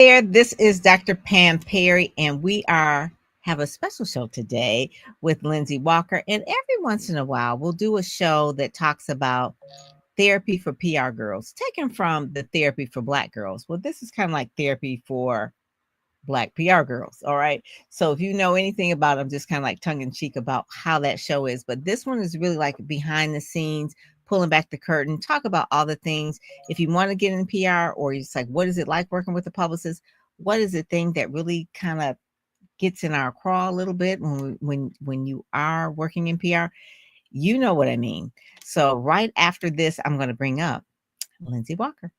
There, this is Dr. Pam Perry, and we have a special show today with Lindsey Walker. And every once in a while, we'll do a show that talks about therapy for PR girls, taken from the therapy for Black girls. Well, this is kind of like therapy for Black PR girls. All right. So if you know anything about them, just kind of like tongue in cheek about how that show is. But this one is really like behind the scenes, pulling back the curtain, talk about all the things. If you want to get in PR, or you're just like, what is it like working with a publicist? What is the thing that really kind of gets in our craw a little bit when you are working in PR? You know what I mean. So right after this, I'm going to bring up Lindsey Walker.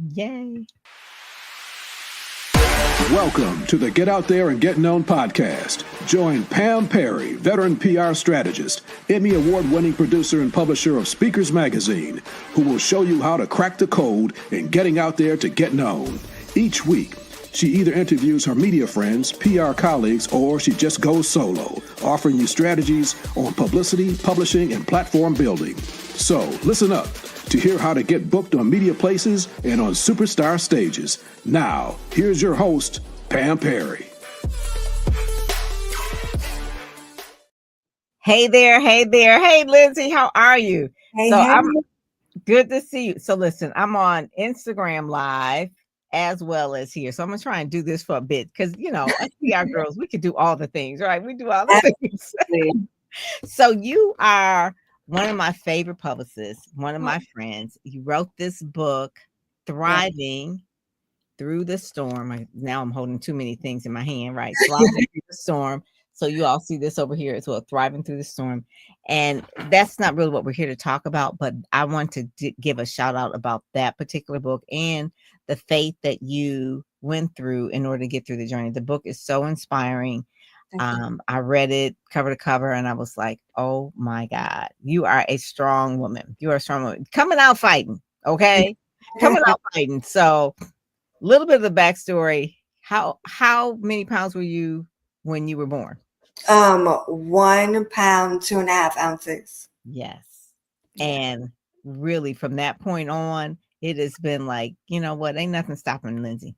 Yay. Welcome to the Get Out There and Get Known podcast. Join Pam Perry, veteran PR strategist, Emmy award-winning producer and publisher of Speakers Magazine, who will show you how to crack the code in getting out there to get known. Each week, she either interviews her media friends, PR colleagues, or she just goes solo, offering you strategies on publicity, publishing, and platform building. So listen up to hear how to get booked on media places and on superstar stages. Now, here's your host, Pam Perry. Hey there. Hey, Lindsey, how are you? Hey. I'm good to see you. So listen, I'm on Instagram Live as well as here. So I'm going to try and do this for a bit because, us PR girls, we can do all the things, right? We do all the things. So you are one of my favorite publicists, one of my friends. You wrote this book, Thriving Through the Storm. Now I'm holding too many things in my hand, right? Thriving Through the Storm. So you all see this over here as well, Thriving Through the Storm. And that's not really what we're here to talk about, but I want to give a shout out about that particular book and the faith that you went through in order to get through the journey. The book is so inspiring. I read it cover to cover and I was like, oh my God, you are a strong woman. You are a strong woman coming out fighting. Okay. Coming out fighting. So a little bit of the backstory. How many pounds were you when you were born? 1 pound, 2.5 ounces. Yes. And really from that point on, it has been like, you know what? Ain't nothing stopping Lindsey.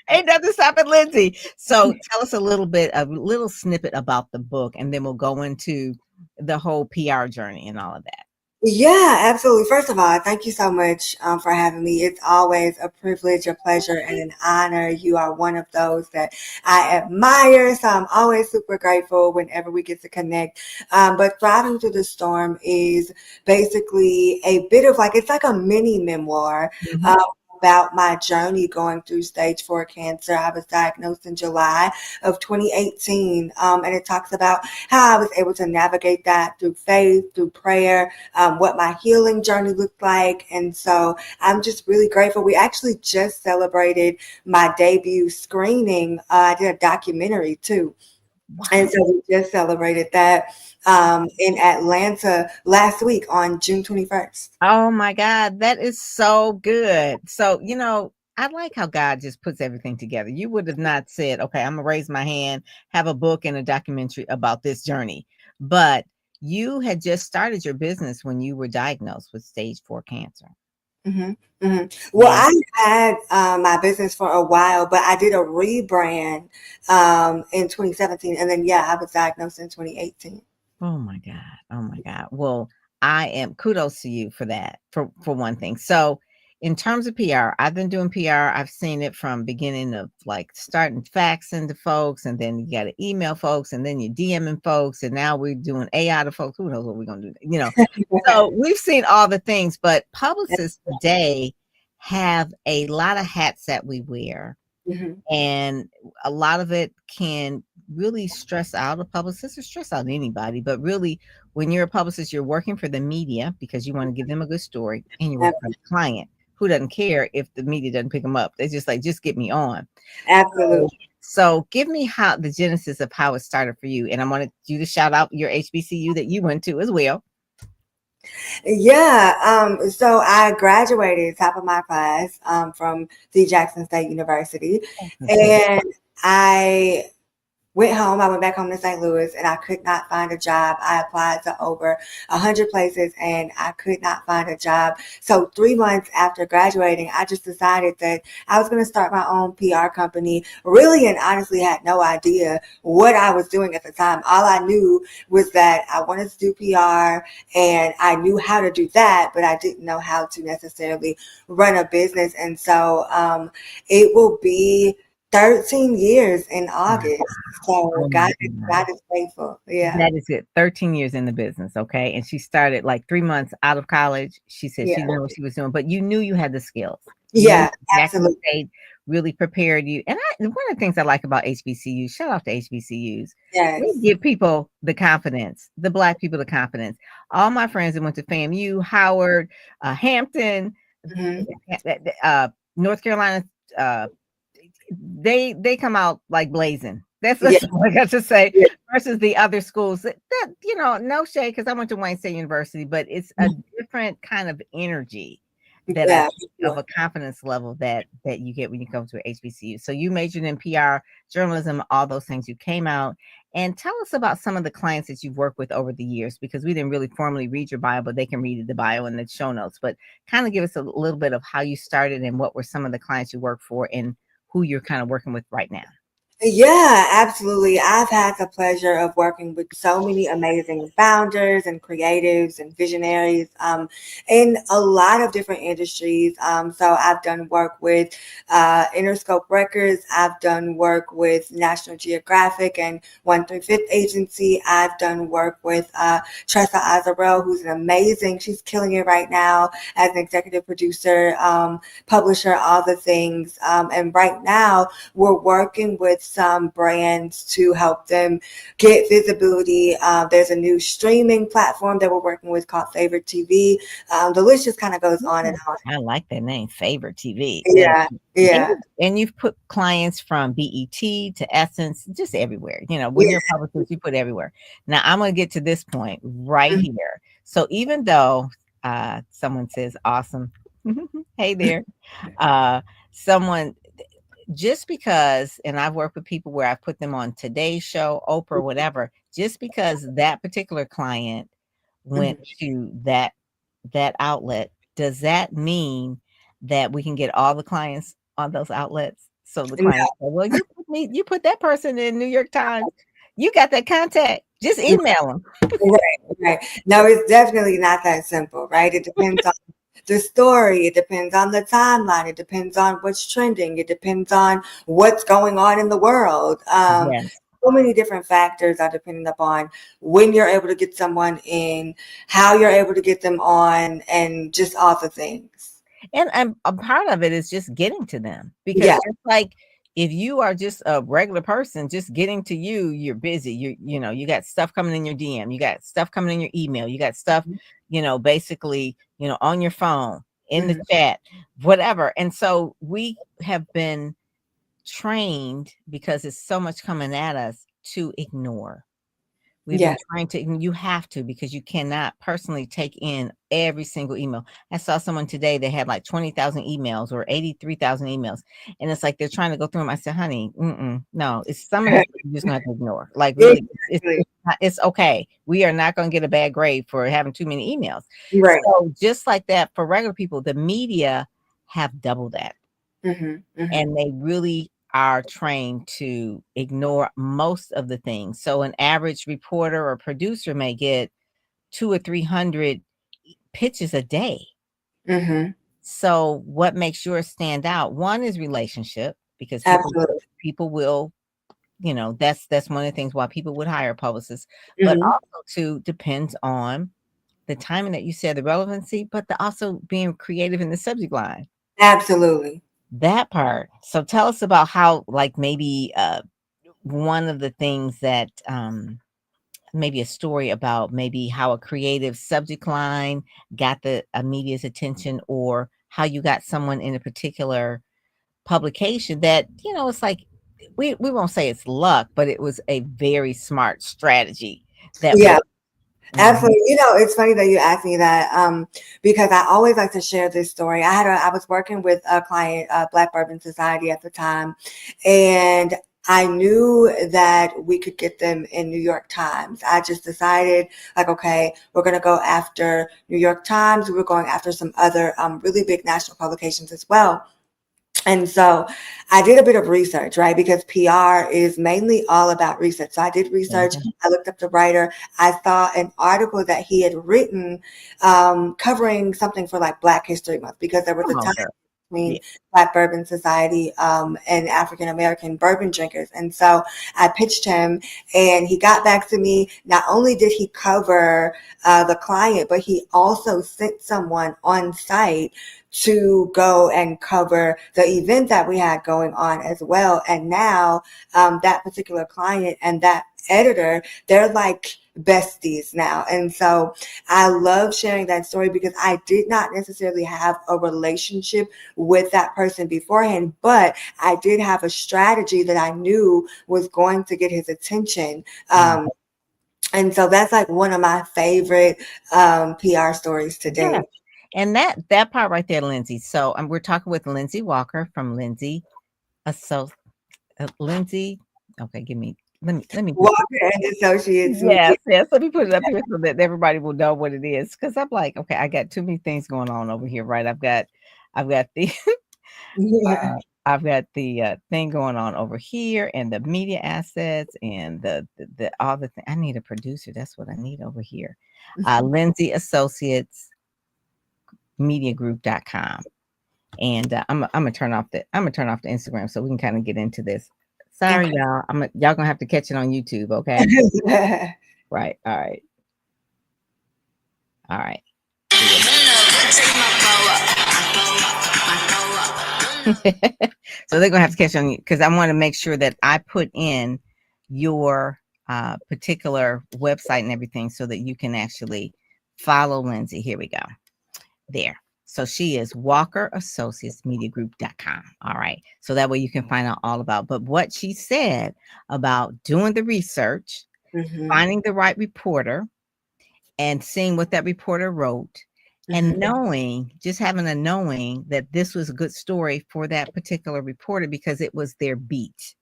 Ain't nothing stopping Lindsey. So tell us a little snippet about the book, and then we'll go into the whole PR journey and all of that. Yeah, absolutely. First of all, thank you so much for having me. It's always a privilege, a pleasure, and an honor. You are one of those that I admire. So I'm always super grateful whenever we get to connect. But Thriving Through the Storm is basically a bit of it's like a mini memoir. About my journey going through stage 4 cancer. I was diagnosed in July of 2018. And it talks about how I was able to navigate that through faith, through prayer, what my healing journey looked like. And so I'm just really grateful. We actually just celebrated my debut screening. I did a documentary too. Wow. And so we just celebrated that in Atlanta last week on June 21st. Oh my God, that is so good. So, I like how God just puts everything together. You would have not said, okay, I'm gonna raise my hand, have a book and a documentary about this journey. But you had just started your business when you were diagnosed with stage 4 cancer. Well, I had my business for a while, but I did a rebrand in 2017. And then, I was diagnosed in 2018. Oh my God. Well, kudos to you for that, for one thing. So in terms of PR, I've been doing PR. I've seen it from beginning of starting faxing to folks, and then you got to email folks, and then you're DMing folks, and now we're doing AI to folks. Who knows what we're going to do, So we've seen all the things, but publicists today have a lot of hats that we wear. And a lot of it can really stress out a publicist or stress out anybody. But really, when you're a publicist, you're working for the media because you want to give them a good story, and you're working for the client who doesn't care if the media doesn't pick them up. They're just like, just get me on. Absolutely. So give me the genesis of how it started for you. And I wanted you to shout out your HBCU that you went to as well. Yeah. So I graduated top of my class from the Jackson State University. And I Went home. I went back home to St. Louis, and I could not find a job. I applied to over 100 places, and I could not find a job. So 3 months after graduating, I just decided that I was going to start my own PR company. Really, and honestly, had no idea what I was doing at the time. All I knew was that I wanted to do PR, and I knew how to do that, but I didn't know how to necessarily run a business. And so it will be 13 years in August. So Oh my God God. is faithful. Yeah. That is it. 13 years in the business. Okay. And she started like 3 months out of college. She said she Yeah. knew what she was doing, but you knew you had the skills. You knew Yeah, exactly what absolutely. they really prepared you. And one of the things I like about HBCUs, shout out to HBCUs, they Yes. give people the confidence, the Black people the confidence. All my friends that went to FAMU, Howard, Hampton, Hmm. North Carolina, uh, they come out like blazing. Yeah. That's what I got to say. Yeah. Versus the other schools that no shade, because I went to Wayne State University, but it's a different kind of energy that I Yeah. think of a confidence level that you get when you come to an HBCU. So you majored in PR, journalism, all those things. You came out and tell us about some of the clients that you've worked with over the years, because we didn't really formally read your bio, but they can read the bio in the show notes. But kind of give us a little bit of how you started and what were some of the clients you worked for and who you're kind of working with right now. Yeah, absolutely. I've had the pleasure of working with so many amazing founders and creatives and visionaries in a lot of different industries. So I've done work with Interscope Records. I've done work with National Geographic and 135th Agency. I've done work with Tressa Azarel, who's an amazing, she's killing it right now as an executive producer, publisher, all the things. And right now, we're working with some brands to help them get visibility. There's a new streaming platform that we're working with called Favorite TV. The list just kind of goes on and on. I like that name, Favorite TV. Yeah, And, yeah. and you've put clients from BET to Essence, just everywhere. When Yeah. you're a publicist, you put everywhere. Now I'm going to get to this point right Mhm. here. So even though someone says awesome, hey there, someone just because, and I've worked with people where I put them on Today's Show, Oprah, whatever, just because that particular client went Mhm. to that outlet, does that mean that we can get all the clients on those outlets? So the No, client said, well, you put that person in New York Times, you got that contact, just email them. right, right. No, it's definitely not that simple, right? It depends on the story. It depends on the timeline. It depends on what's trending. It depends on what's going on in the world. Yes. So many different factors are dependent upon when you're able to get someone in, how you're able to get them on, and just all the things. And a part of it is just getting to them, because Yeah. just like if you are just a regular person, just getting to you, you're busy. You got stuff coming in your DM, you got stuff coming in your email, you got stuff, basically, on your phone, in the Mhm. chat, whatever. And so we have been trained, because it's so much coming at us, to ignore. We've been Yeah. trying to, and you have to, because you cannot personally take in every single email. I saw someone today that had like 20,000 emails or 83,000 emails. And it's like they're trying to go through them. I said, honey, no, it's some of this you just going to have to ignore. Like, really, Exactly. it's okay. We are not going to get a bad grade for having too many emails. Right. So just like that, for regular people, the media have double that. Hmm. Hmm. And they really are trained to ignore most of the things. So an average reporter or producer may get 200 or 300 pitches a day. Hmm. So what makes yours stand out? One is relationship, because Absolutely. people will, that's one of the things why people would hire publicists. But Hmm. also too depends on the timing that you said, the relevancy, but also being creative in the subject line. Absolutely. That part. So tell us about how, like, maybe one of the things that maybe a story about maybe how a creative subject line got the media's attention, or how you got someone in a particular publication that, it's like, we won't say it's luck, but it was a very smart strategy that Yeah. worked. Mhm. Absolutely. It's funny that you asked me that because I always like to share this story. I was working with a client, Black Bourbon Society at the time, and I knew that we could get them in New York Times. I just decided, like, okay, we're going to go after New York Times. We were going after some other really big national publications as well. And so I did a bit of research, right? Because PR is mainly all about research. So I did research. I looked up the writer. I saw an article that he had written covering something for like Black History Month, because there was a time between Black Bourbon Society and African American bourbon drinkers. And so I pitched him, and he got back to me. Not only did he cover the client, but he also sent someone on site to go and cover the event that we had going on as well. And now that particular client and that editor, they're like besties now. And so I love sharing that story, because I did not necessarily have a relationship with that person beforehand, but I did have a strategy that I knew was going to get his attention. And so that's like one of my favorite PR stories today. Yeah. And that part right there, Lindsey. So we're talking with Lindsey Walker from Lindsey. Lindsey. Okay, let me Walker and Associates. Yes. Let me put it up here so that everybody will know what it is. Because I'm like, okay, I got too many things going on over here, right? I've got the I've got the thing going on over here, and the media assets, and the all the thing. I need a producer. That's what I need over here. Lindsey Associates mediagroup.com. And I'm gonna turn off the Instagram so we can kind of get into this. Sorry, y'all. Y'all gonna have to catch it on YouTube, okay? Right. All right. All right. So they're gonna have to catch on, because I want to make sure that I put in your particular website and everything so that you can actually follow Lindsey. Here we go. There. So she is WalkerAssociatesMediaGroup.com. All right. So that way you can find out all about. But what she said about doing the research, finding the right reporter, and seeing what that reporter wrote, and knowing, just having a knowing that this was a good story for that particular reporter because it was their beat.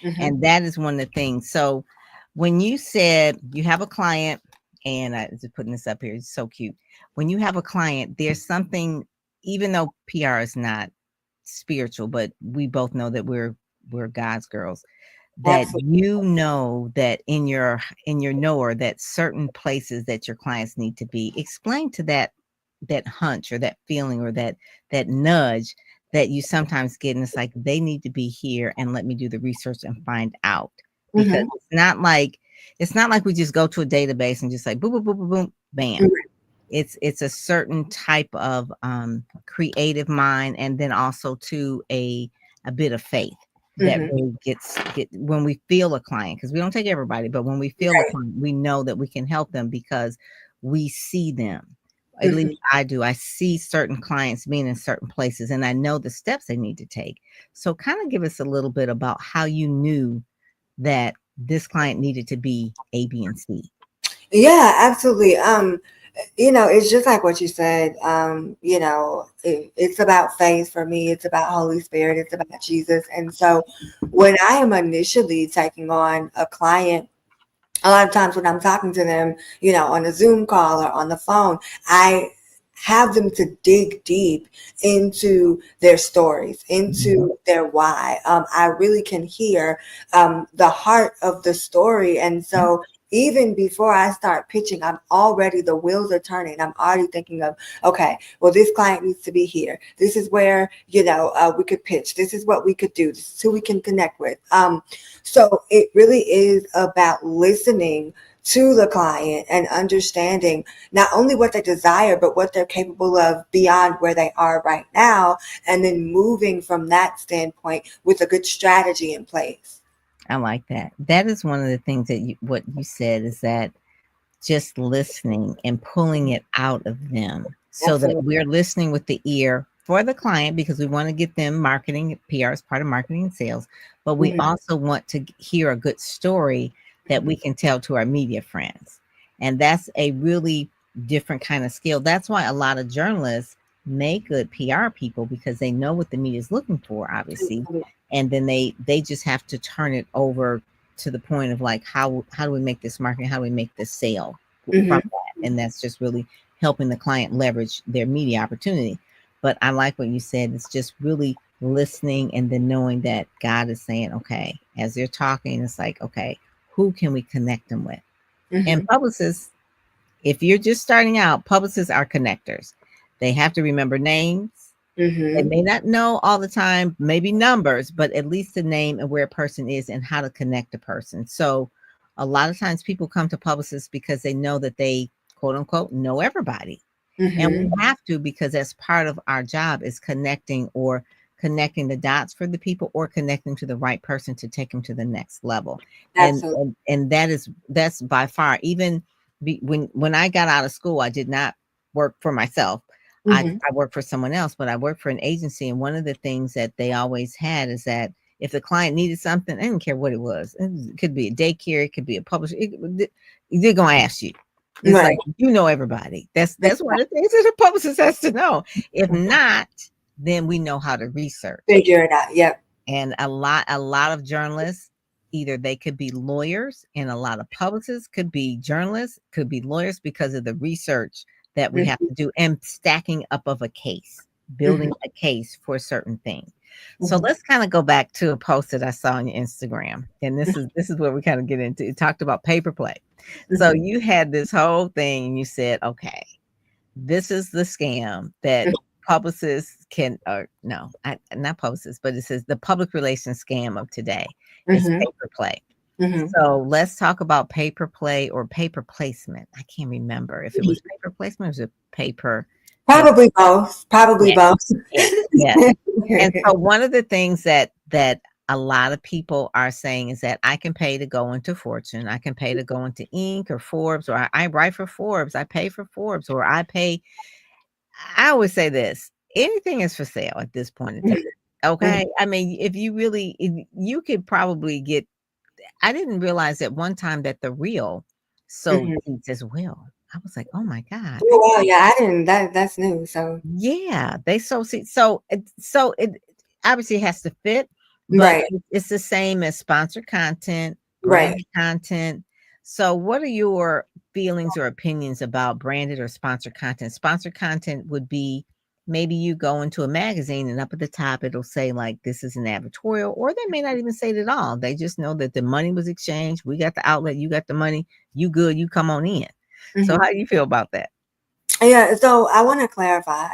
And that is one of the things. So when you said you have a client, and I just putting this up here, it's so cute. When you have a client, there's something, even though PR is not spiritual, but we both know that we're God's girls, that Absolutely. You know that in your knower that certain places that your clients need to be. Explain to that hunch or that feeling or that nudge that you sometimes get, and it's like they need to be here, and let me do the research and find out. Because it's not like we just go to a database and just like boom, boom, boom, boom, boom, bam. It's a certain type of creative mind, and then also to a bit of faith that really gets when we feel a client, because we don't take everybody, but when we feel a client, we know that we can help them because we see them. At least I do. I see certain clients being in certain places, and I know the steps they need to take. So kind of give us a little bit about how you knew that this client needed to be A, B, and C. Yeah, absolutely. It's just like what you said. It's about faith for me. It's about Holy Spirit. It's about Jesus. And so when I am initially taking on a client, a lot of times when I'm talking to them, on a Zoom call or on the phone, I have them to dig deep into their stories, into their why. I really can hear the heart of the story. And so even before I start pitching, the wheels are turning. I'm already thinking of, okay, well, this client needs to be here. This is where, we could pitch. This is what we could do. This is who we can connect with. So it really is about listening to the client and understanding not only what they desire, but what they're capable of beyond where they are right now. And then moving from that standpoint with a good strategy in place. I like that. That is one of the things that what you said is that just listening and pulling it out of them so Absolutely. That we're listening with the ear for the client, because we want to get them marketing. PR is part of marketing and sales, but we also want to hear a good story that we can tell to our media friends. And that's a really different kind of skill. That's why a lot of journalists make good PR people because they know what the media is looking for, obviously, and then they just have to turn it over to the point of like how do we make this marketing, how do we make this sale from that, and that's just really helping the client leverage their media opportunity. But I like what you said. It's just really listening and then knowing that God is saying, okay, as they're talking, it's like, okay, who can we connect them with? And publicists, if you're just starting out, publicists are connectors. They have to remember names. They may not know all the time, maybe numbers, but at least the name and where a person is and how to connect a person. So a lot of times people come to publicists because they know that they, quote unquote, know everybody. And we have to, because that's part of our job, is connecting the dots for the people, or connecting to the right person to take them to the next level. And that's by far, even when I got out of school, I did not work for myself. I worked for someone else, but I worked for an agency. And one of the things that they always had is that if the client needed something, I didn't care what it was. It could be a daycare, it could be a publisher. They're going to ask you. It's like, you know everybody. That's one of the things that a publicist has to know. If not, then we know how to research. Figure it out. Yep. And a lot of journalists, either they could be lawyers, and a lot of publicists could be journalists, could be lawyers, because of the research that we have to do and stacking up of a case, building a case for a certain thing. So let's kind of go back to a post that I saw on your Instagram. And this is where we kind of get into. It talked about pay per play. So you had this whole thing and you said, okay, this is the scam that publicists can, or no, not publicists, but it says the public relations scam of today is pay per play. So let's talk about pay per play or paper placement. I can't remember if it was paper placement or was it paper. Probably both. Probably both. Yeah. And so one of the things that a lot of people are saying is that I can pay to go into Fortune, I can pay to go into Inc. or Forbes, or I write for Forbes, I pay for Forbes, or I always say this: anything is for sale at this point in time. Okay. I mean, if you could probably get. I didn't realize at one time that the Real sold seats as well. I was like, oh my God. Oh, wow, yeah, I didn't. That's new. So yeah, they sold seats. So it obviously has to fit, but it's the same as sponsored content, branded content. So what are your feelings or opinions about branded or sponsored content? Sponsored content would be maybe you go into a magazine and up at the top, it'll say like, this is an advertorial, or they may not even say it at all. They just know that the money was exchanged. We got the outlet, you got the money, you good, you come on in. So how do you feel about that? Yeah, so I want to clarify.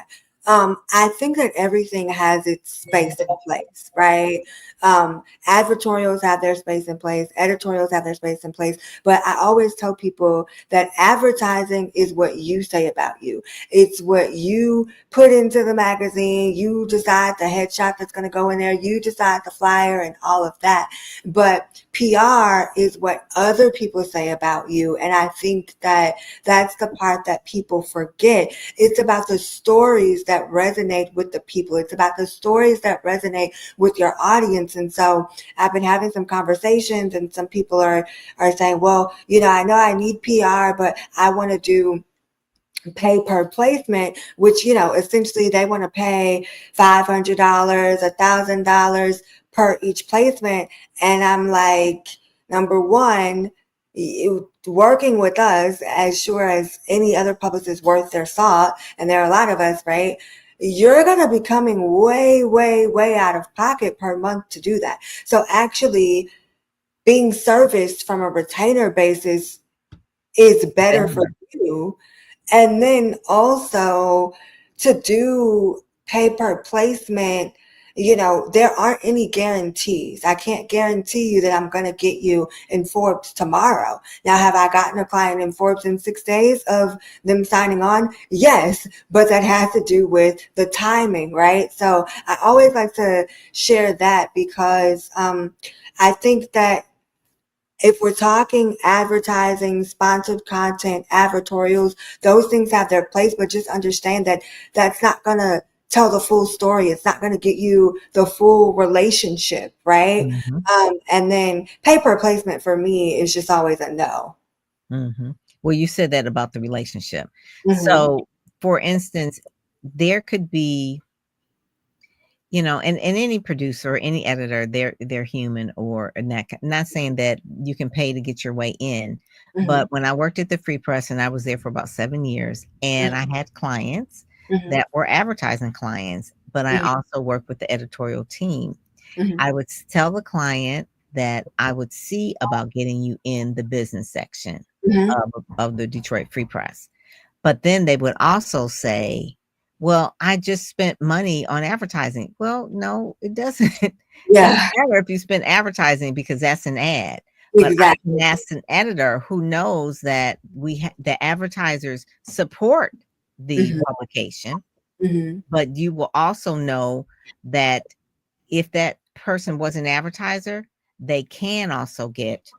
I think that everything has its space in place, right? Advertorials have their space in place, editorials have their space in place, but I always tell people that advertising is what you say about you. It's what you put into the magazine. You decide the headshot that's going to go in there. You decide the flyer and all of that. But PR is what other people say about you. And I think that that's the part that people forget. It's about the stories that resonate with the people. It's about the stories that resonate with your audience. And so I've been having some conversations, and some people are saying, well, I know I need PR, but I want to do pay per placement, which, essentially they want to pay $500, $1,000 per each placement. And I'm like, number one, working with us, as sure as any other publicist worth their salt, and there are a lot of us, right? You're going to be coming way, way, way out of pocket per month to do that. So actually being serviced from a retainer basis is better for you. And then also to do pay per placement, there aren't any guarantees. I can't guarantee you that I'm going to get you in Forbes tomorrow. Now, have I gotten a client in Forbes in 6 days of them signing on? Yes, but that has to do with the timing, right? So I always like to share that, because I think that if we're talking advertising, sponsored content, advertorials, those things have their place, but just understand that that's not going to tell the full story. It's not going to get you the full relationship, right? And then pay per placement for me is just always a no. Well, you said that about the relationship. So, for instance, there could be, and any producer or any editor, they're human, or not saying that you can pay to get your way in. But when I worked at the Free Press, and I was there for about 7 years, and I had clients that were advertising clients, but I also worked with the editorial team. I would tell the client that I would see about getting you in the business section of the Detroit Free Press. But then they would also say, well, I just spent money on advertising. Well, no, it doesn't. Yeah. It doesn't matter if you spend advertising, because that's an ad. But I can ask an editor who knows that the advertisers support the publication. But you will also know that if that person was an advertiser, they can also get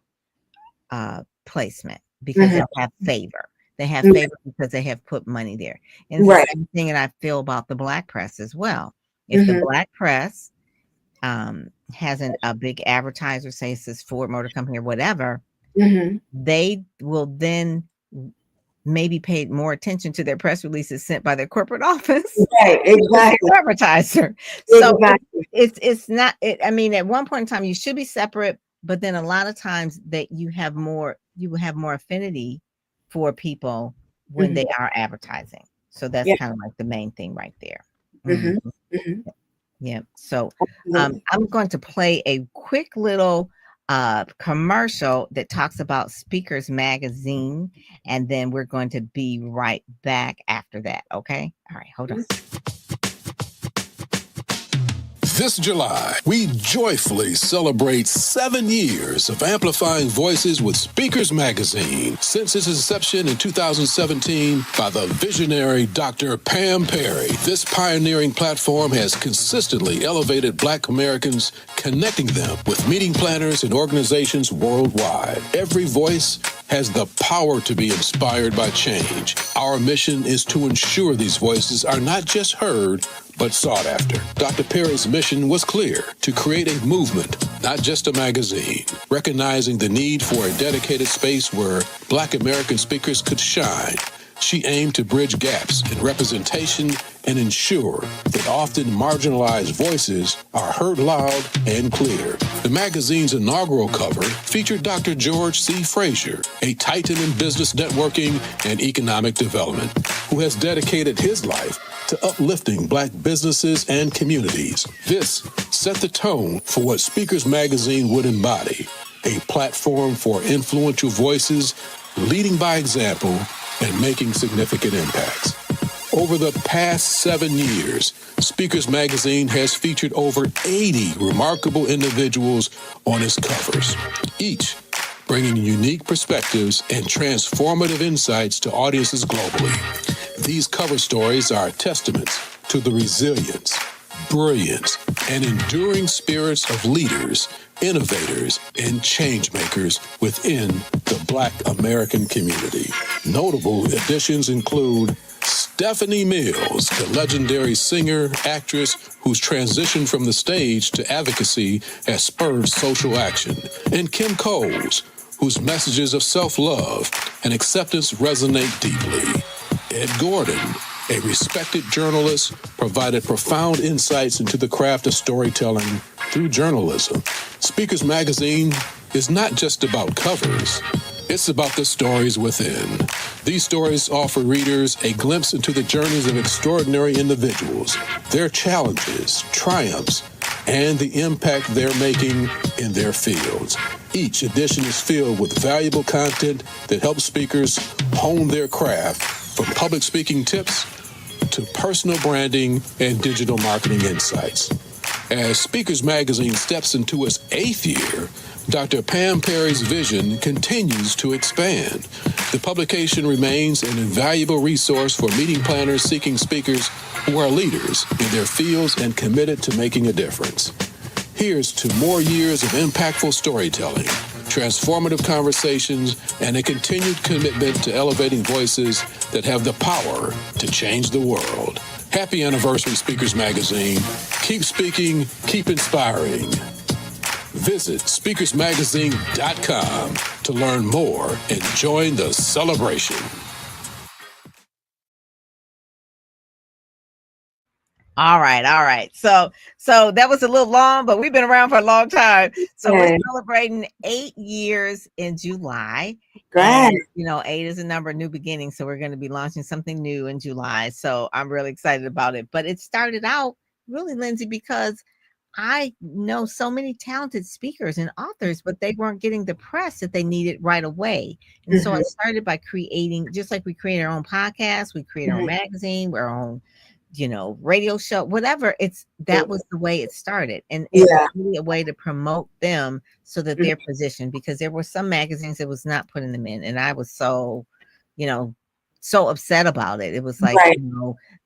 placement, because they'll have favor. They have favor because they have put money there. And it's the same thing that I feel about the Black press as well. If the Black press has a big advertiser, say it's this Ford Motor Company or whatever, they will then maybe pay more attention to their press releases sent by their corporate office. Right, exactly. Advertiser. So it's not, I mean, at one point in time, you should be separate, but then a lot of times that you will have more affinity for people when they are advertising. So that's kind of like the main thing right there. Yeah. So I'm going to play a quick little commercial that talks about Speakers Magazine, and then we're going to be right back after that. Okay. All right. Hold on. This July, we joyfully celebrate 7 years of amplifying voices with Speakers Magazine. Since its inception in 2017 by the visionary Dr. Pam Perry, this pioneering platform has consistently elevated Black Americans, connecting them with meeting planners and organizations worldwide. Every voice has the power to be inspired by change. Our mission is to ensure these voices are not just heard, but sought after. Dr. Perry's mission was clear: to create a movement, not just a magazine, recognizing the need for a dedicated space where Black American speakers could shine. She aimed to bridge gaps in representation and ensure that often marginalized voices are heard loud and clear. The magazine's inaugural cover featured Dr. George C. Frazier, a titan in business networking and economic development, who has dedicated his life to uplifting Black businesses and communities. This set the tone for what Speakers Magazine would embody: a platform for influential voices, leading by example and making significant impacts. Over the past 7 years, Speakers Magazine has featured over 80 remarkable individuals on its covers, each bringing unique perspectives and transformative insights to audiences globally. These cover stories are testaments to the resilience, brilliance, and enduring spirits of leaders, innovators, and change makers within the Black American community. Notable additions include Stephanie Mills, the legendary singer, actress whose transition from the stage to advocacy has spurred social action, and Kim Coles, whose messages of self-love and acceptance resonate deeply. Ed Gordon, a respected journalist, provided profound insights into the craft of storytelling through journalism. Speakers Magazine is not just about covers. It's about the stories within. These stories offer readers a glimpse into the journeys of extraordinary individuals, their challenges, triumphs, and the impact they're making in their fields. Each edition is filled with valuable content that helps speakers hone their craft, from public speaking tips to personal branding and digital marketing insights. As Speakers Magazine steps into its 8th year, Dr. Pam Perry's vision continues to expand. The publication remains an invaluable resource for meeting planners seeking speakers who are leaders in their fields and committed to making a difference. Here's to more years of impactful storytelling, transformative conversations, and a continued commitment to elevating voices that have the power to change the world. Happy anniversary, Speakers Magazine. Keep speaking, keep inspiring. Visit speakersmagazine.com to learn more and join the celebration. All right, all right. So that was a little long, but we've been around for a long time. So we're Okay, celebrating 8 years in July. And great. 8 is a number of new beginnings. So we're going to be launching something new in July. So I'm really excited about it. But it started out really, Lindsay, because I know so many talented speakers and authors, but they weren't getting the press that they needed right away. And so I Mhm, started by creating, just like we create our own podcast, we create our own mhm, magazine, our own radio show, whatever. That mhm. was the way it started. And it was Yeah. really a way to promote them so that Mhm. they're positioned, because there were some magazines that was not putting them in. And I was you know, so upset about it. It was like, Right.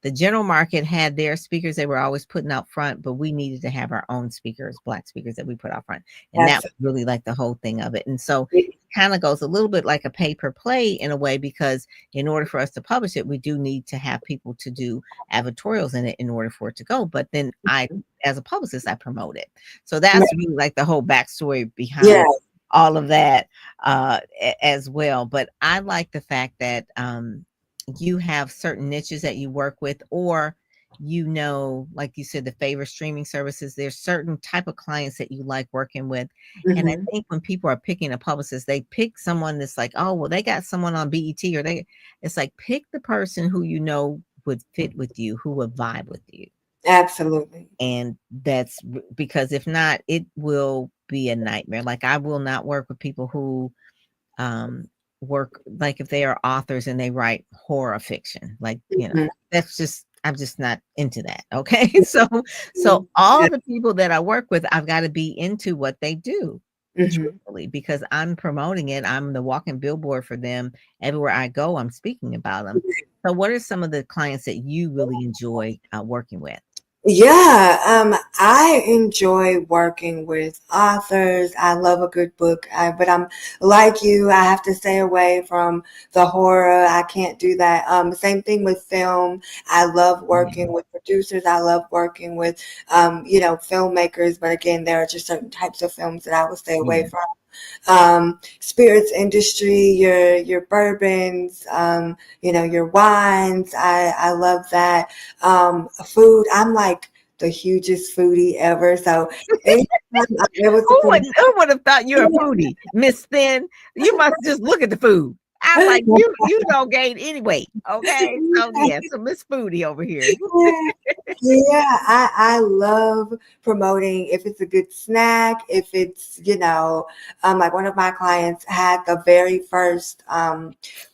the general market had their speakers they were always putting out front, but we needed to have our own speakers, Black speakers that we put out front. And that was Absolutely. really like the whole thing of it. And so it kind of goes a little bit like a pay per play in a way, because in order for us to publish it, we do need to have people to do advertorials in it in order for it to go. But then as a publicist, I promote it. So that's Right. really like the whole backstory Yeah. behind all of that as well. But I like the fact that you have certain niches that you work with, or like you said, the favor streaming services, there's certain type of clients that you like working with. And I Mhm. think when people are picking a publicist, they pick someone that's like, oh well, they got someone on BET, or it's like, pick the person who would fit with you, who would vibe with you. Absolutely. And because if not, it will be a nightmare. Like, I will not work with people who um work, like, if they are authors and they write horror fiction, like, Mhm. I'm just not into that. Okay. So Mhm. all Yeah. the people that I work with, I've got to be into what they do, Mhm. truthfully, because I'm promoting it. I'm the walking billboard for them. Everywhere I go, I'm speaking about them. So what are some of the clients that you really enjoy working with? Yeah, I enjoy working with authors. I love a good book, but I'm like you. I have to stay away from the horror. I can't do that. Same thing with film. I love working with producers. I love working with, filmmakers. But again, there are just certain types of films that I will stay away Yeah. from. Spirits industry, your bourbons, your wines. I love that. Food. I'm like the hugest foodie ever. So anytime I'm able to Who would have thought you're a foodie, Miss Thin? You must just look at the food. I'm like, promote. you don't gain any weight. Okay. So yeah, so Miss Foodie over here. Yeah, yeah, I love promoting if it's a good snack, if it's, like one of my clients had the very first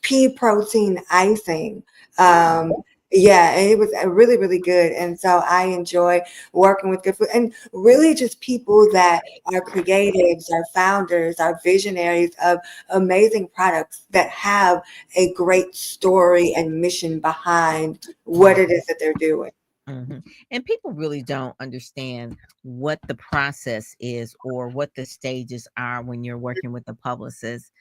pea protein icing. Um, yeah, and it was really, really good. And so I enjoy working with good food and really just people that are creatives, are founders, are visionaries of amazing products that have a great story and mission behind what it is that they're doing. Mhm. And people really don't understand what the process is or what the stages are when you're working with a publicist.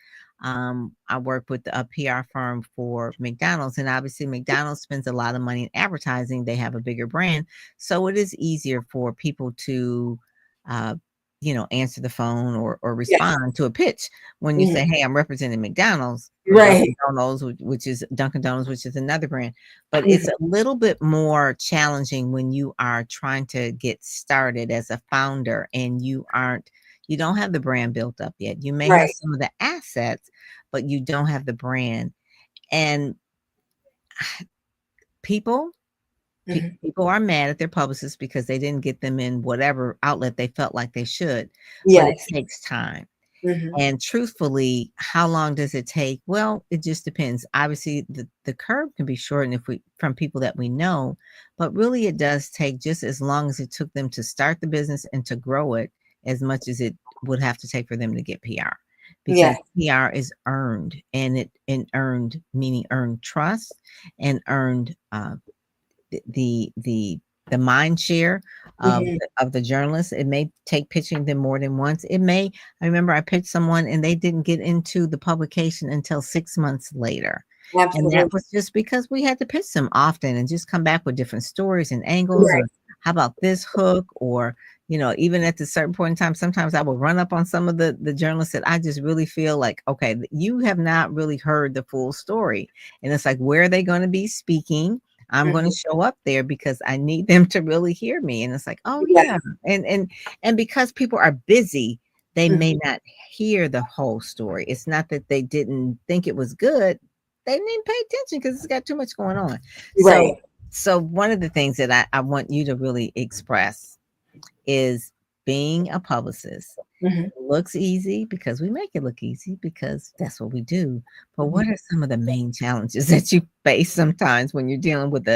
I work with a PR firm for McDonald's, and obviously McDonald's spends a lot of money in advertising. They have a bigger brand, so it is easier for people to, uh, answer the phone or Yes. respond to a pitch when you Mhm. say, "Hey, I'm representing McDonald's." Or Right. Dunkin' Donuts, which is another brand. But it's Mhm. a little bit more challenging when you are trying to get started as a founder and you don't have the brand built up yet. You may have Right. some of the assets, but you don't have the brand. And people Mhm. people are mad at their publicists because they didn't get them in whatever outlet they felt like they should, but it Yes. takes time. Mhm. And truthfully, how long does it take? Well, it just depends. Obviously, the curve can be shortened if we from people that we know, but really it does take just as long as it took them to start the business and to grow it, as much as it would have to take for them to get PR. Because Yes. PR is earned, and earned meaning earned trust and earned the the the mind share Mhm. of the journalist. It may take pitching them more than once. I remember I pitched someone and they didn't get into the publication until 6 months later. And that Absolutely. was just because we had to pitch them often and just come back with different stories and angles, Right. or how about this hook, or even at a certain point in time, sometimes I will run up on some of the journalists that I just really feel like, okay, you have not really heard the full story. And it's like, where are they going to be speaking? I'm going to show up there because I need them to really hear me. And it's like, oh yeah. And because people are busy, they may not hear the whole story. It's not that they didn't think it was good. They didn't pay attention because it's got too much going on. So one of the things that I want you to really express is being a publicist. It looks easy because we make it look easy because that's what we do. But what are some of the main challenges that you face sometimes when you're dealing with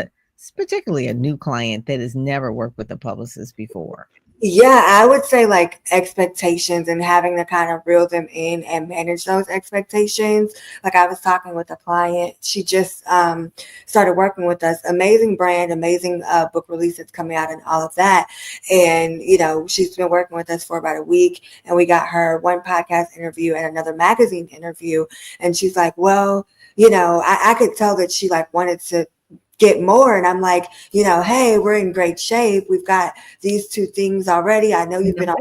particularly a new client that has never worked with a publicist before? Yeah, I would say like expectations and having to kind of reel them in and manage those expectations. Like I was talking with a client, she just started working with us. Amazing brand, amazing book releases coming out and all of that. And, you know, she's been working with us for about a week and we got her one podcast interview and another magazine interview. And she's like, well, you know, I could tell that she like wanted to get more. And I'm like, you know, hey, we're in great shape. We've got these two things already. I know you've been on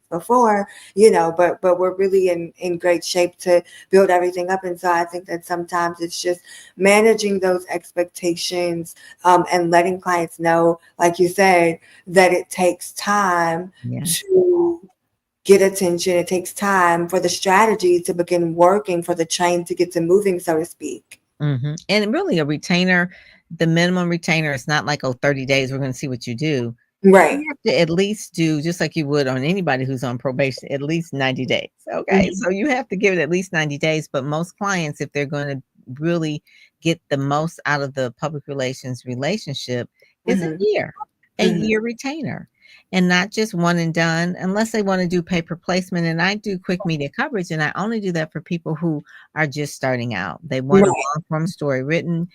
before, you know, but we're really in great shape to build everything up. And so I think that sometimes it's just managing those expectations and letting clients know, like you said, that it takes time to get attention. It takes time for the strategy to begin working, for the train to get to moving, so to speak. And really a retainer, the minimum retainer is not like, 30 days, we're going to see what you do. Right. You have to at least do, just like you would on anybody who's on probation, at least 90 days. Okay. So you have to give it at least 90 days. But most clients, if they're going to really get the most out of the public relations relationship, is a year retainer. And not just one and done, unless they want to do pay-per placement. And I do quick media coverage, and I only do that for people who are just starting out. They want a long-form story written.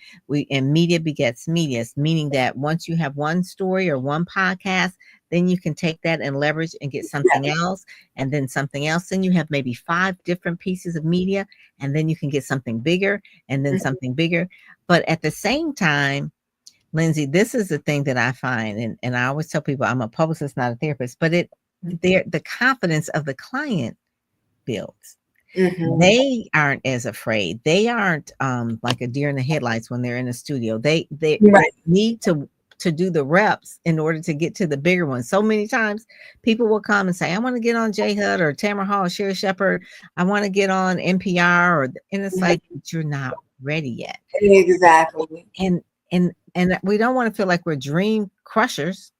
And media begets media, meaning that once you have one story or one podcast, then you can take that and leverage and get something else, and then something else. Then you have maybe 5 different pieces of media, and then you can get something bigger, and then something bigger. But at the same time, Lindsey, this is the thing that I find, and I always tell people I'm a publicist, not a therapist, but the confidence of the client builds. They aren't as afraid. They aren't like a deer in the headlights when they're in the studio. They need to do the reps in order to get to the bigger ones. So many times people will come and say, I want to get on J Hud or Tamara Hall, Sherry Shepherd. I want to get on NPR, and it's like, you're not ready yet. Exactly. And we don't want to feel like we're dream crushers,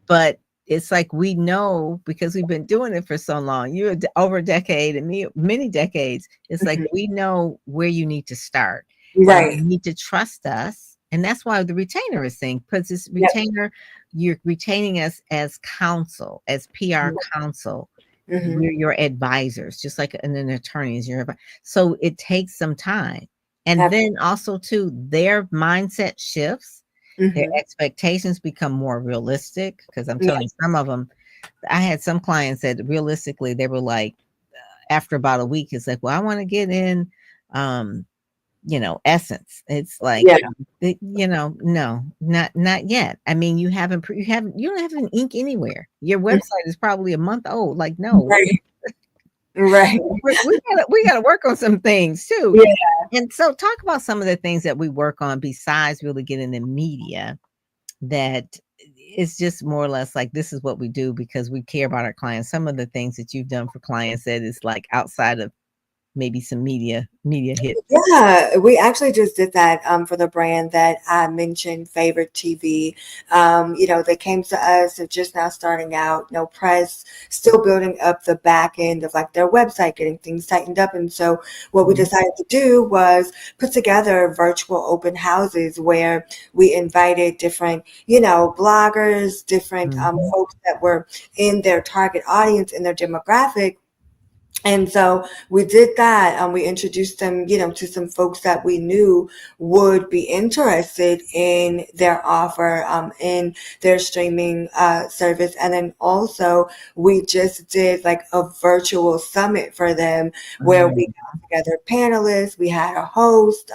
but it's like we know because we've been doing it for so long. You're over a decade and me many decades. It's like we know where you need to start. Right. You need to trust us. And that's why the retainer is saying, because this retainer, you're retaining us as counsel, as PR counsel. We're your advisors, just like an attorney is your. So it takes some time. And then also too, their mindset shifts, their expectations become more realistic. Because I'm telling you, some of them, I had some clients that realistically, they were like, after about a week, it's like, well, I want to get in, Essence. It's like, no, not yet. I mean, you don't have an ink anywhere. Your website is probably a month old. Like, no. Right. We gotta work on some things too. And so talk about some of the things that we work on besides really getting the media, that it's just more or less like, this is what we do because we care about our clients. Some of the things that you've done for clients that is like outside of maybe some media hits. Yeah, we actually just did that for the brand that I mentioned, Favorite TV. They came to us, they're just now starting out, press, still building up the back end of like their website, getting things tightened up. And so what we decided to do was put together virtual open houses where we invited different, bloggers, different folks that were in their target audience, in their demographic. And so we did that. We introduced them, to some folks that we knew would be interested in their offer, in their streaming service. And then also we just did like a virtual summit for them where we got together panelists, we had a host,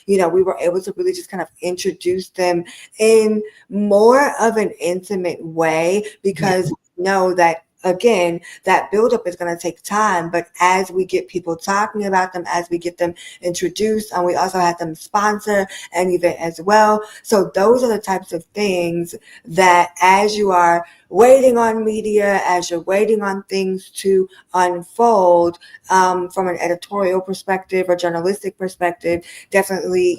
we were able to really just kind of introduce them in more of an intimate way because we know that again, that buildup is going to take time, but as we get people talking about them, as we get them introduced, and we also have them sponsor an event as well. So those are the types of things that as you are waiting on media, as you're waiting on things to unfold, from an editorial perspective or journalistic perspective, definitely,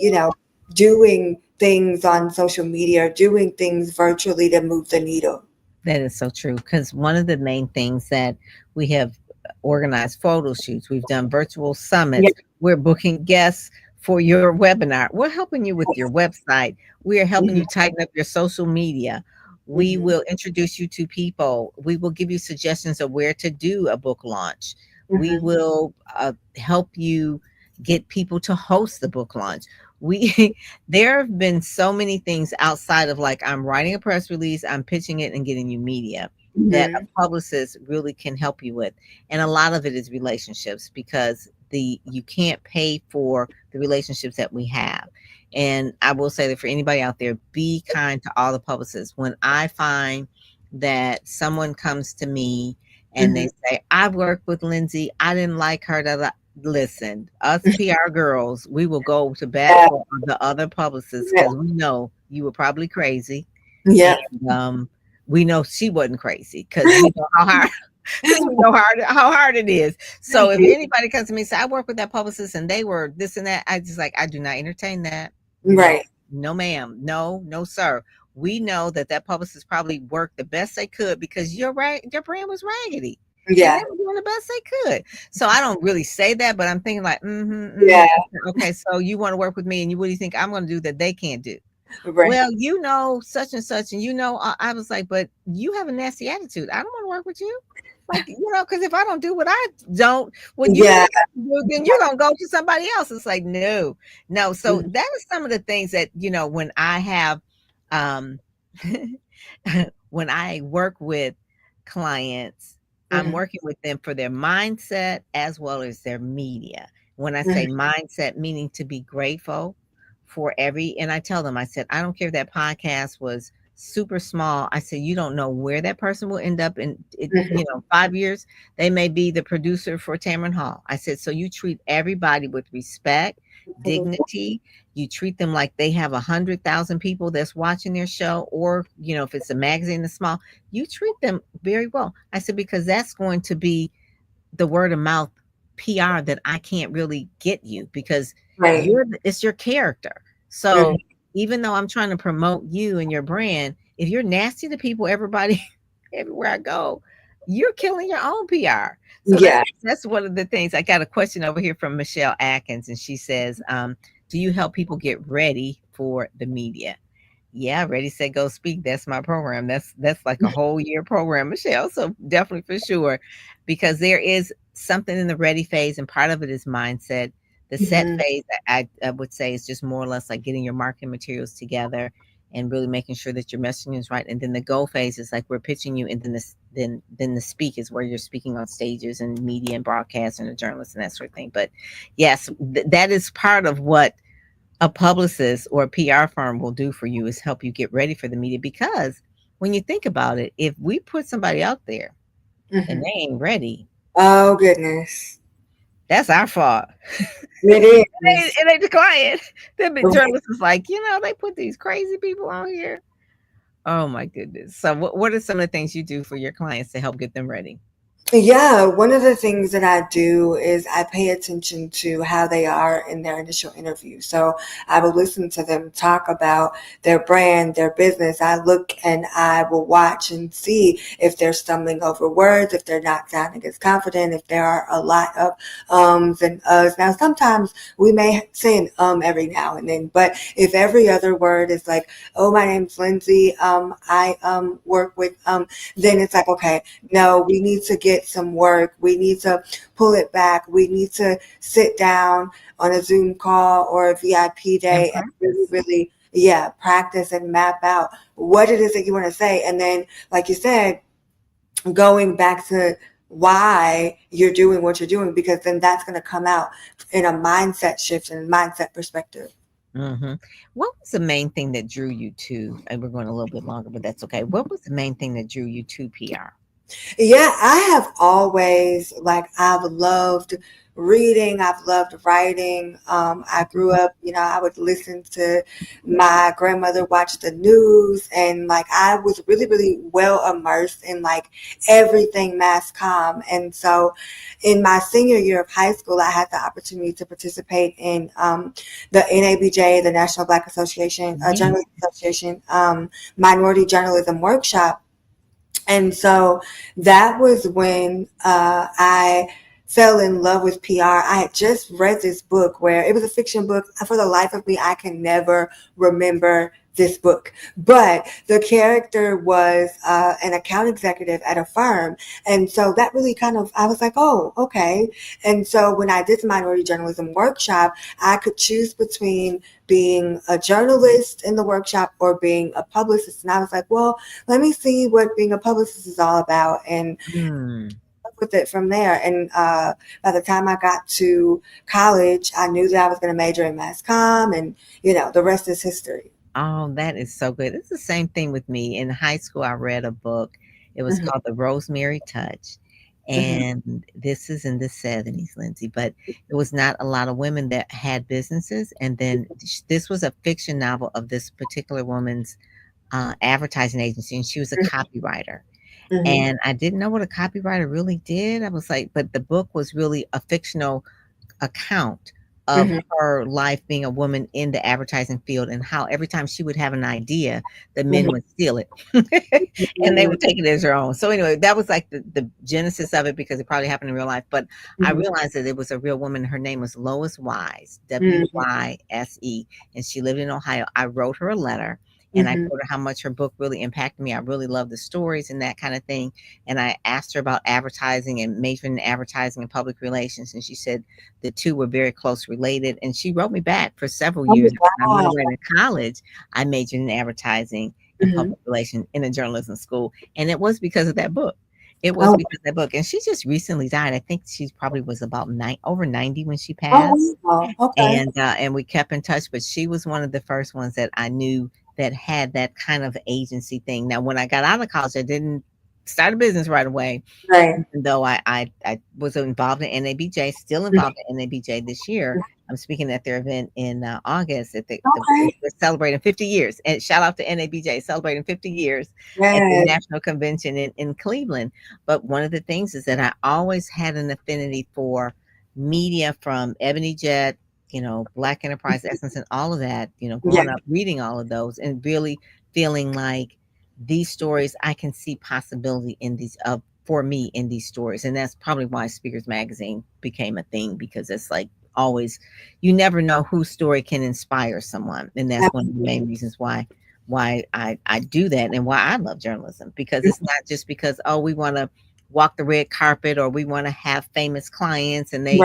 doing things on social media, doing things virtually to move the needle. That is so true. Because one of the main things that we have organized photo shoots, we've done virtual summits, we're booking guests for your webinar, we're helping you with your website, we are helping you tighten up your social media. We will introduce you to people. We will give you suggestions of where to do a book launch. We will help you get people to host the book launch. There have been so many things outside of like, I'm writing a press release, I'm pitching it and getting you media that a publicist really can help you with. And a lot of it is relationships, because you can't pay for the relationships that we have. And I will say that for anybody out there, be kind to all the publicists. When I find that someone comes to me and they say, I've worked with Lindsey, I didn't like her, listen, us PR girls, we will go to bat for the other publicists, because we know you were probably crazy. Yeah. And we know she wasn't crazy, because we know how hard because we know how hard it is. So if anybody comes to me and say, I work with that publicist and they were this and that, I just like, I do not entertain that. Right. No, ma'am. No, sir. We know that publicist probably worked the best they could, because your brand was raggedy. Yeah. They were doing the best they could. So I don't really say that, but I'm thinking like, yeah. Okay, so you want to work with me, and what do you think I'm going to do that they can't do? Right. Well, such and such, and I was like, but you have a nasty attitude. I don't want to work with you. Like, because if I don't do what you do, then you're going to go to somebody else. It's like, no. So that is some of the things that, when I have, when I work with clients, I'm working with them for their mindset as well as their media. When I say mindset, meaning to be grateful for and I tell them, I said, I don't care if that podcast was super small. I said, you don't know where that person will end up in 5 years. They may be the producer for Tamron Hall. I said, so you treat everybody with respect, dignity. You treat them like they have 100,000 people that's watching their show, or, if it's a magazine that's small, you treat them very well. I said, because that's going to be the word of mouth PR that I can't really get you, because it's your character. So even though I'm trying to promote you and your brand, if you're nasty to people, everybody, everywhere I go, you're killing your own PR. So that's one of the things. I got a question over here from Michelle Atkins, and she says, do you help people get ready for the media? Yeah, Ready, Set, Go, Speak. That's my program. That's like a whole year program, Michelle. So definitely, for sure, because there is something in the ready phase, and part of it is mindset. The set phase, I would say, is just more or less like getting your marketing materials together and really making sure that your messaging is right. And then the go phase is like we're pitching you, and then the speak is where you're speaking on stages and media and broadcast and a journalist and that sort of thing. But yes, that is part of what a publicist or a PR firm will do for you, is help you get ready for the media. Because when you think about it, if we put somebody out there and they ain't ready, oh goodness, that's our fault. It is. It ain't the client. The journalist is like, they put these crazy people on here. Oh my goodness. So what are some of the things you do for your clients to help get them ready? Yeah, one of the things that I do is I pay attention to how they are in their initial interview. So I will listen to them talk about their brand, their business. I look and I will watch and see if they're stumbling over words, if they're not sounding as confident, if there are a lot of ums and uhs. Now, sometimes we may say an every now and then, but if every other word is like, oh, my name's Lindsey, I work with, then it's like, okay, no, we need to get some work. We need to pull it back. We need to sit down on a Zoom call or a VIP day and really, practice and map out what it is that you want to say. And then, like you said, going back to why you're doing what you're doing, because then that's going to come out in a mindset shift and mindset perspective. What was the main thing that drew you to, and we're going a little bit longer, but that's okay. What was the main thing that drew you to PR? Yeah, I have always I've loved reading. I've loved writing. I grew up, I would listen to my grandmother watch the news, and I was really, really well immersed in everything mass comm. And so, in my senior year of high school, I had the opportunity to participate in the NABJ, the National Black Association, Journalism Association, Minority Journalism Workshop. And so that was when I fell in love with PR. I had just read this book where it was a fiction book. For the life of me, I can never remember this book. But the character was an account executive at a firm. And so that really I was like, oh, okay. And so when I did the minority journalism workshop, I could choose between being a journalist in the workshop or being a publicist. And I was like, well, let me see what being a publicist is all about, and with it from there. And by the time I got to college, I knew that I was going to major in mass comm, and the rest is history. Oh, that is so good. It's the same thing with me. In high school, I read a book. It was called The Rosemary Touch. And this is in the 70s, Lindsay, but it was not a lot of women that had businesses. And then this was a fiction novel of this particular woman's advertising agency, and she was a copywriter. And I didn't know what a copywriter really did. I was like, but the book was really a fictional account of her life being a woman in the advertising field, and how every time she would have an idea, the men would steal it and they would take it as their own. So anyway, that was like the genesis of it, because it probably happened in real life. But I realized that it was a real woman. Her name was Lois Wise, Wyse, and she lived in Ohio. I wrote her a letter. And I told her how much her book really impacted me. I really love the stories and that kind of thing. And I asked her about advertising and majoring in advertising and public relations. And she said the two were very close related. And she wrote me back for several years. When I went away to college, I majored in advertising and public relations in a journalism school. And it was because of that book. It was because of that book. And she just recently died. I think she probably was about over 90 when she passed. Okay. And we kept in touch. But she was one of the first ones that I knew that had that kind of agency thing. Now, when I got out of college, I didn't start a business right away. Right. Even though I was involved in NABJ, still involved in NABJ this year. I'm speaking at their event in August. We're celebrating 50 years. And shout out to NABJ, celebrating 50 years at the National Convention in Cleveland. But one of the things is that I always had an affinity for media, from Ebony Jet, Black Enterprise, Essence, and all of that, growing up reading all of those and really feeling like these stories, I can see possibility in these, for me, in these stories. And that's probably why Speakers Magazine became a thing, because it's like always, you never know whose story can inspire someone. And that's one of the main reasons why I do that, and why I love journalism, because it's not just because, we want to walk the red carpet, or we want to have famous clients and they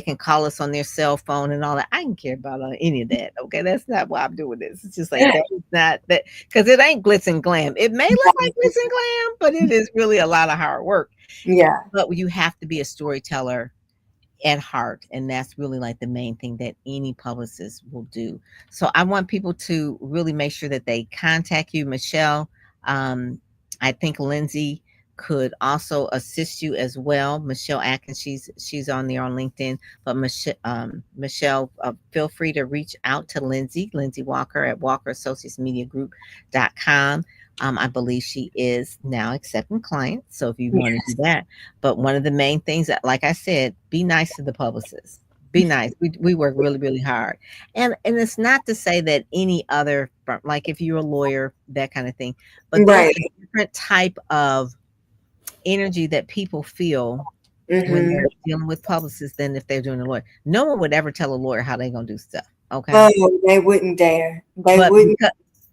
can call us on their cell phone and all that. I don't care about any of that. Okay. That's not why I'm doing this. It's just like, that is not that, because it ain't glitz and glam. It may look like glitz and glam, but it is really a lot of hard work. Yeah. But you have to be a storyteller at heart, and that's really like the main thing that any publicist will do. So I want people to really make sure that they contact you, Michelle. I think Lindsay could also assist you as well. Michelle Atkins, she's on there on LinkedIn. But Michelle, feel free to reach out to Lindsey Walker at WalkerAssociatesMediaGroup.com. I believe she is now accepting clients. So if you want to do that, but one of the main things that, like I said, be nice to the publicists. Be nice. We work really, really hard. And it's not to say that any other firm, like if you're a lawyer, that kind of thing, but there's a different type of energy that people feel when they're dealing with publicists than if they're doing a lawyer. No one would ever tell a lawyer how they're going to do stuff. Okay. Oh, they wouldn't dare. Wouldn't.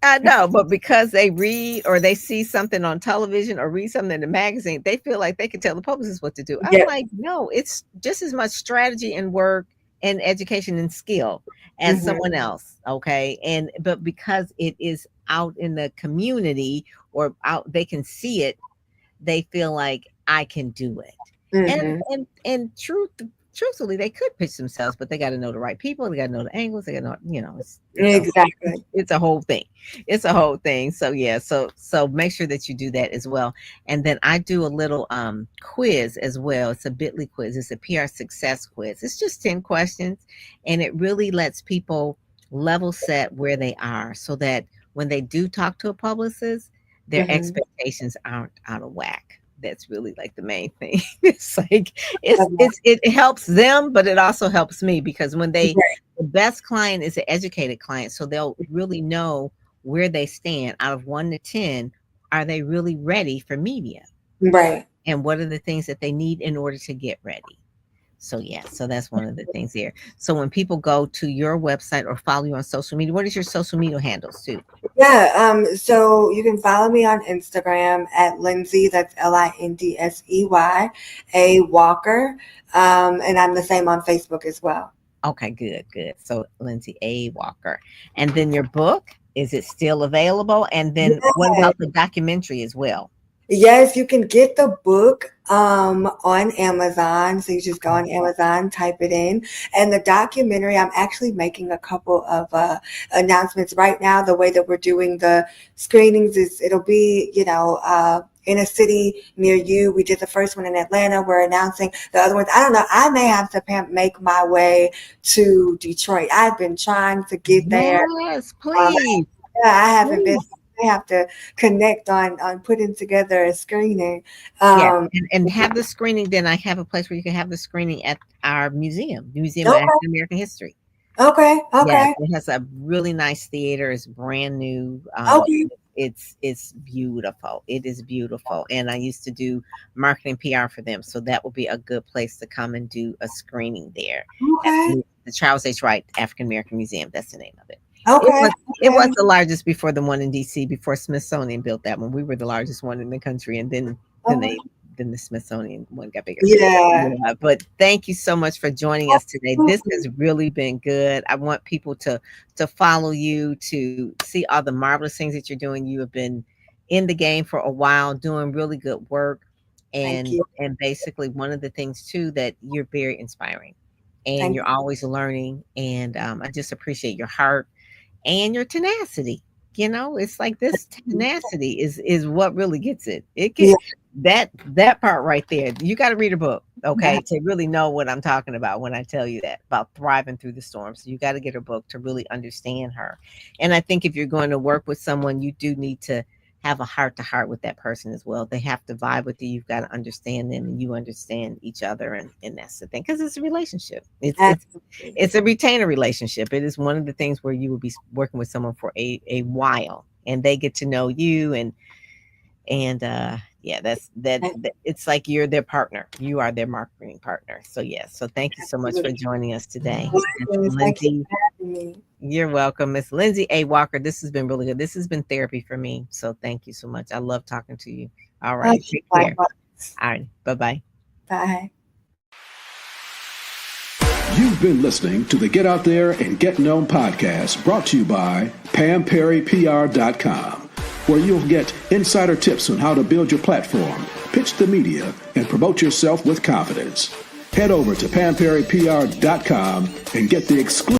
I know, but because they read or they see something on television or read something in the magazine, they feel like they can tell the publicist what to do. I'm like, no, it's just as much strategy and work and education and skill as someone else. Okay. But because it is out in the community or out, they can see it, they feel like I can do it. And truth truthfully, they could pitch themselves, but they got to know the right people. They got to know the angles. They got to know, Exactly. it's a whole thing. It's a whole thing. So yeah, so make sure that you do that as well. And then I do a little quiz as well. It's a Bitly quiz. It's a PR success quiz. It's just 10 questions, and it really lets people level set where they are so that when they do talk to a publicist, their expectations aren't out of whack. That's really like the main thing. It's like it helps them, but it also helps me, because when the best client is an educated client, so they'll really know where they stand out of 1 to 10. Are they really ready for media? Right. And what are the things that they need in order to get ready? So yeah, so that's one of the things there. So when people go to your website or follow you on social media, what is your social media handles too? Yeah, so you can follow me on Instagram at Lindsey, that's Lindsey A. Walker, and I'm the same on Facebook as well. Okay, good. So Lindsey A. Walker. And then your book, is it still available? And then what about the documentary as well? Yes, you can get the book on Amazon. So you just go on Amazon, type it in. And the documentary, I'm actually making a couple of announcements right now. The way that we're doing the screenings is it'll be, in a city near you. We did the first one in Atlanta. We're announcing the other ones. I don't know. I may have to make my way to Detroit. I've been trying to get there. Yes, please. I haven't been. I have to connect on putting together a screening. And have the screening. Then I have a place where you can have the screening at our museum, the Museum of African American History. Okay. Yes, it has a really nice theater. It's brand new. It's beautiful. It is beautiful. And I used to do marketing PR for them. So that would be a good place to come and do a screening there. Okay. The Charles H. Wright African American Museum. That's the name of it. Okay. It was the largest before the one in DC, before Smithsonian built that one. We were the largest one in the country. And then the Smithsonian one got bigger. Yeah. But thank you so much for joining us today. This has really been good. I want people to follow you, to see all the marvelous things that you're doing. You have been in the game for a while, doing really good work. And basically one of the things too, that you're very inspiring, and you're always learning. And I just appreciate your heart and your tenacity. It's like this tenacity is what really gets it. It gets that part right there. You got to read a book, okay, to really know what I'm talking about when I tell you that, about thriving through the storm. So you got to get her book to really understand her. And I think if you're going to work with someone, you do need to have a heart to heart with that person as well. They have to vibe with you. You've got to understand them, and you understand each other. And that's the thing, because it's a relationship. It's a retainer relationship. It is one of the things where you will be working with someone for a while, and they get to know you. And that's it's like you're their partner. You are their marketing partner. So yes. So thank you so much for joining us today. Thank you for having me. You're welcome, Miss Lindsey A. Walker. This has been really good. This has been therapy for me. So thank you so much. I love talking to you. All right. Take care. All right. Bye-bye. Bye. You've been listening to the Get Out There and Get Known podcast, brought to you by PamPerryPR.com, where you'll get insider tips on how to build your platform, pitch the media, and promote yourself with confidence. Head over to PamPerryPR.com and get the exclusive